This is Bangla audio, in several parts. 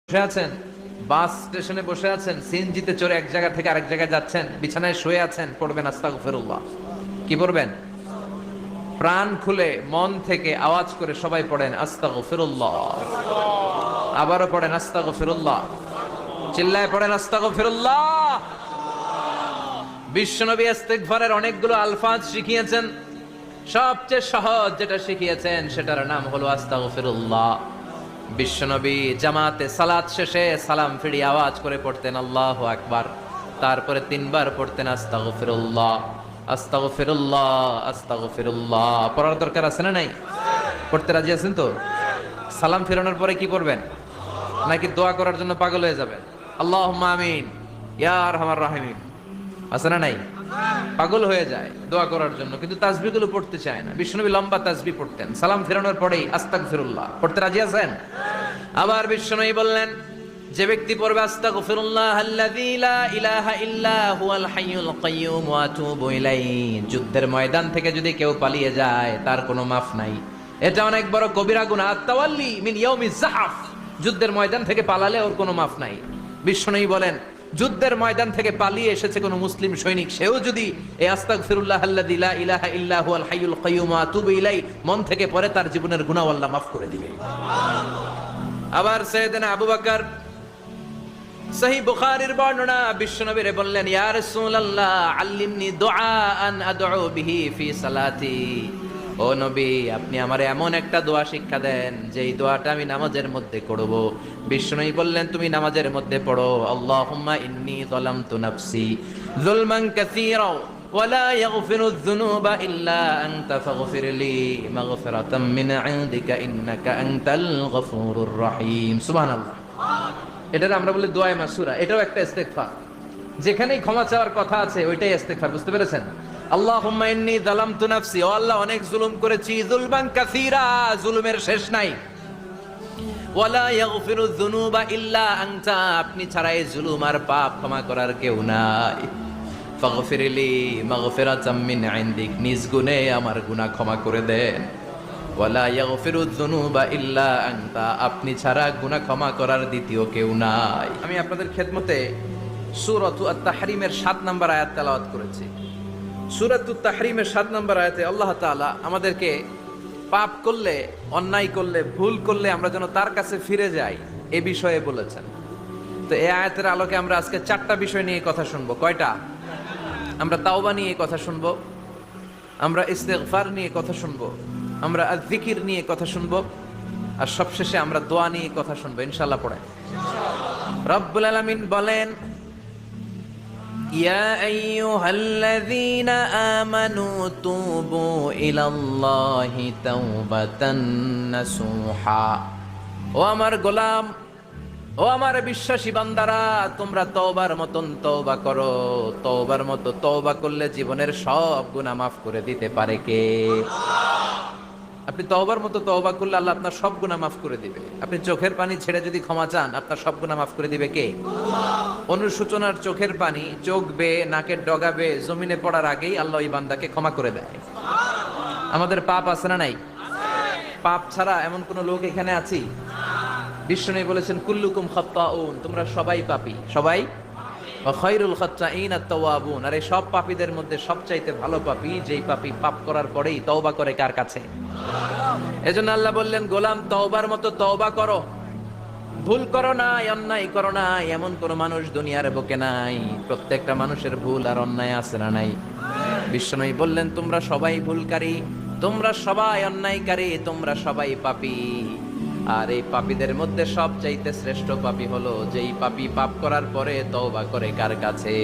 বসে আছেন, বাস স্টেশনে বসে আছেন, সিএনজিতে চড়ে এক জায়গা থেকে আরেক জায়গায় যাচ্ছেন, বিছানায় শুয়ে আছেন, পড়বেন আস্তাগফিরুল্লাহ। কি পড়বেন? প্রাণ খুলে মন থেকে আওয়াজ করে সবাই পড়েন আস্তাগফিরুল্লাহ। আবারও পড়েন আস্তাগফিরুল্লাহ। চিল্লায় পড়েন আস্তাগফিরুল্লাহ। বিশ্বনবী ইস্তিগফারের অনেকগুলো আলফাজ শিখিয়েছেন। সবচেয়ে সহজ যেটা শিখিয়েছেন সেটার নাম হলো আস্তাগফিরুল্লাহ। বিশ্বনবী জামাতে সালাত শেষে সালাম ফিরিয়ে আওয়াজ করে পড়তেন আল্লাহু আকবার, তারপরে 3 বার পড়তেন আস্তাগফিরুল্লাহ আস্তাগফিরুল্লাহ আস্তাগফিরুল্লাহ। পড়ার দরকার আছে না নাই? পড়তে রাজি আছেন তো? সালাম ফিরানোর পরে কি পড়বেন? নাকি দোয়া করার জন্য পাগল হয়ে যাবেন? আল্লাহুম্মা আমিন ইয়া আরহামার রাহিমিন আছে না নাই? পাগল হয়ে যায় দোয়া করার জন্য, কিন্তু তাসবিহগুলো পড়তে চায় না। বিশ্বনবী লম্বা তাসবিহ পড়তেন সালাম ফেরানোর পরেই আস্তাগফিরুল্লাহ। পড়তে রাজি আছেন? আবার বিশ্বনবী বললেন, যে ব্যক্তি পড়বে আস্তাগফিরুল্লাহ আল্লাযী লা ইলাহা ইল্লা হুয়াল হাইয়ুল কাইয়্যুম ওয়া আতুবু ইলাইহি, যুদ্ধের ময়দান থেকে যদি কেউ পালিয়ে যায় তার কোনো মাফ নাই। এটা অনেক বড় কবিরা গুনাহ। আত-তাওয়াল্লি মিন ইয়াউমিজ যাহফ, যুদ্ধের ময়দান থেকে পালালে ওর কোনো মাফ নাই। বিশ্বনবী বলেন, যুদ্ধের ময়দান থেকে পালিয়ে এসেছে কোন মুসলিম সৈনিক, সেও যদি এই আস্তাগফিরুল্লাহ আল্লাযী লা ইলাহা ইল্লা হুয়াল হাইয়ুল কাইয়্যুম ওয়া আতুবু ইলাইহি মন থেকে পড়ে, তার জীবনের গুনাহ আল্লাহ মাফ করে দিবে। আবার সাইয়েদনা আবু বকর সহিহ বুখারীর বর্ণনা, বিশ্বনবীরে বললেন, ইয়া রাসূলুল্লাহ আল্লিমনি দুআআন আদউ বিহি ফি সালাতি। ও নবী, আপনি আমারে এমন একটা দোয়া শিক্ষা দেন যেই দোয়াটা আমি নামাজের মধ্যে করব। বিশ্বনবী বললেন, তুমি নামাজের মধ্যে পড়ো আল্লাহুম্মা ইন্নী যালামতু নাফসি যুলমান কাসীরা ওয়া লা ইয়াগফিরুয যুনুবা ইল্লা আনতা ফাগফিরলি মাগফিরাতাম মিন ইনদিকা ইন্নাকা আনতাল গফুরুর রহিম। সুবহানাল্লাহ। এটার আমরা বলি দোয়া মাসুরা। এটাও একটা ইস্তিগফার, যেখানেই ক্ষমা চাওয়ার কথা আছে ওইটাই ইস্তিগফার। বুঝতে পেরেছেন? আল্লাহুম্মা ইন্নী যালামতু নাফসি, ও আল্লাহ অনেক জুলুম করেছি, যুলমান কাসীরা, জুলুমের শেষ নাই। ওয়া লা ইয়াগফিরুয যুনুবা ইল্লা আনতা, আপনি ছাড়া এই জুলুম আর পাপ ক্ষমা করার কেউ নাই। ফাগফিরলি মাগফিরাতাম মিন ইনদিক, নিজ গুণে আমার গুনাহ ক্ষমা করে দেন। ওয়া লা ইয়াগফিরুয যুনুবা ইল্লা আনতা, আপনি ছাড়া গুনাহ ক্ষমা করার দ্বিতীয় কেউ নাই। আমি আপনাদের খেদমতে সূরাতু আত-তাহরীমের 7 নম্বর আয়াত তেলাওয়াত করেছি। সূরাতুত তাহরীমের 7 নম্বর আয়াতে আল্লাহ তাআলা আমাদেরকে পাপ করলে, অন্যায় করলে, ভুল করলে আমরা যেন তার কাছে ফিরে যাই এ বিষয়ে বলেছেন। তো এই আয়াতের আলোকে আমরা আজকে 4টা বিষয় নিয়ে কথা শুনবো। কয়টা? আমরা তাওবা নিয়ে কথা শুনবো, আমরা ইস্তিগফার নিয়ে কথা শুনবো, আমরা আয-যিকির নিয়ে কথা শুনবো, আর সবশেষে আমরা দোয়া নিয়ে কথা শুনবো ইনশাআল্লাহ। পড়ে রব্বুল আলামিন বলেন, ইয়া আইয়ুহাল্লাযীনা আমানু তুবু ইলাল্লাহি তাওবাতান নাসুহা। ও আমার গোলাম, ও আমার বিশ্বাসী বান্দারা, তোমরা তওবার মতন তওবা করো। তওবার মতো তওবা করলে জীবনের সব গুনাহ মাফ করে দিতে পারে কে? আপনি তওবার মতো তওবা করলে আল্লাহ আপনার সব গুনাহ মাফ করে দিবে। আপনি চোখের পানি ছেড়ে যদি ক্ষমা চান, আপনার সব গুনাহ মাফ করে দিবে কে? অনুশোচনার চোখের পানি চোখ বেয়ে, নাকের ডগা বেয়ে জমিনে পড়ার আগেই আল্লাহ ওই বান্দাকে ক্ষমা করে দেয়। আমাদের পাপ আছে না নাই? পাপ ছাড়া এমন কোন লোক এখানে আছি? বিশ্বনবী বলেছেন, কুল্লুকুম খাত্তাউন, তোমরা সবাই পাপী, সবাই। ওয়া খায়রুল খাত্তাইন আত-তাওয়াবুন, আর এই সব পাপীদের মধ্যে সবচাইতে ভালো পাপী যেই পাপী পাপ করার পরেই তওবা করে কার কাছে? এজন্য আল্লাহ বললেন, গোলাম তওবার মতো তওবা করো। ভুল করো না, অন্যায় করো না, এমন কোন মানুষ দুনিয়ার বুকে নাই। প্রত্যেকটা মানুষের ভুল আর অন্যায় আছে না নাই? বিশ্বনবী বললেন, তোমরা সবাই ভুলকারী, তোমরা সবাই অন্যায়কারী, তোমরা সবাই পাপী। আর এই পাপীদের মধ্যে সবচাইতে শ্রেষ্ঠ পাপী হলো যেই পাপী পাপ করার পরে তওবা করে কার কাছে?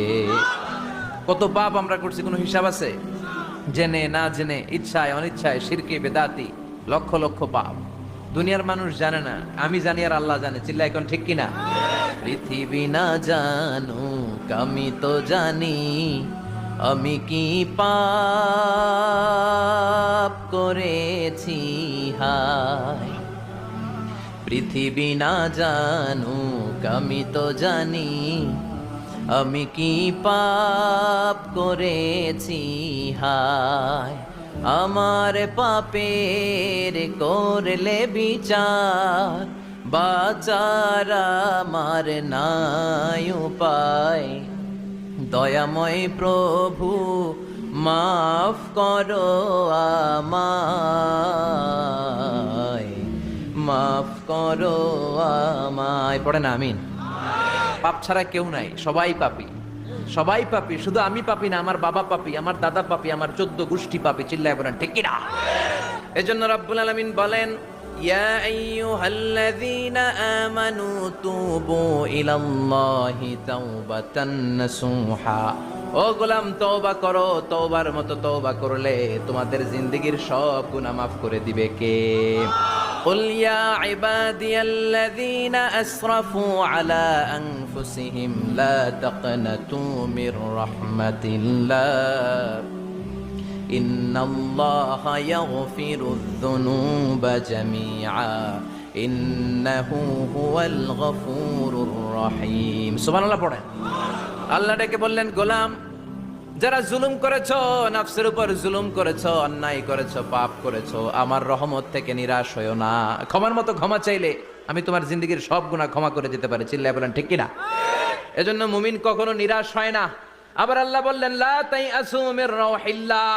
কত পাপ আমরা করছি, কোনো হিসাব আছে? জেনে না জেনে, ইচ্ছায় অনিচ্ছায়, শিরকে বেদাতি, লক্ষ লক্ষ পাপ। দুনিয়ার মানুষ জানে না, আমি জানি আর আল্লাহ জানে। চিল্লা এখন ঠিক কিনা? পৃথিবী না জানুক আমি তো জানি, আমি কি পাপ করেছি হায়। পৃথিবী না জানুক আমি তো জানি, আমি কি পাপ করেছি হায়। আমার পাপের করলে বিচার, বাঁচার আমার নাই উপায়, দয়াময় প্রভু মাফ করো আমায়, মাফ করো আমায়। পড়েন আমিন। পাপ ছাড়া কেউ নাই, সবাই পাপী, সবাই পাপী। শুধু আমি পাপী না, আমার বাবা পাপী, আমার দাদা পাপী, আমার 14 গোষ্ঠী পাপী। চিল্লায় বলেন ঠিক কিনা? এজন্য রব্বুল আলামিন বলেন, ইয়া আইয়ুহাল্লাযীনা আমানু তুবু ইলাল্লাহি তাওবাতান নাসুহা। ও গোলাম, তওবা করো, তওবার মতো তওবা করলে তোমাদের জিন্দেগীর সব গুনাহ মাফ করে দিবে কে? قل يا عبادي الذين أسرفوا على أنفسهم لا تقنطوا من رحمة الله إن الله يغفر الذنوب جميعا إنه هو الغفور الرحيم سبحان الله পড়েন। আল্লাহ ডেকে বললেন, গোলাম, যারা জুলুম করেছো, নফসের উপর জুলুম করেছো, অন্যায় করেছো, পাপ করেছো, আমার রহমত থেকে নিরাশ হয়ো না। ক্ষমার মতো ক্ষমা চাইলে আমি তোমার জিন্দগির সব গুনাহ ক্ষমা করে দিতে পারি। চিল্লায় বলেন ঠিক কিনা? এজন্য মুমিন কখনো নিরাশ হয় না। আবার আল্লাহ বললেন, লা তাইআসু মির রাউহিল্লাহ,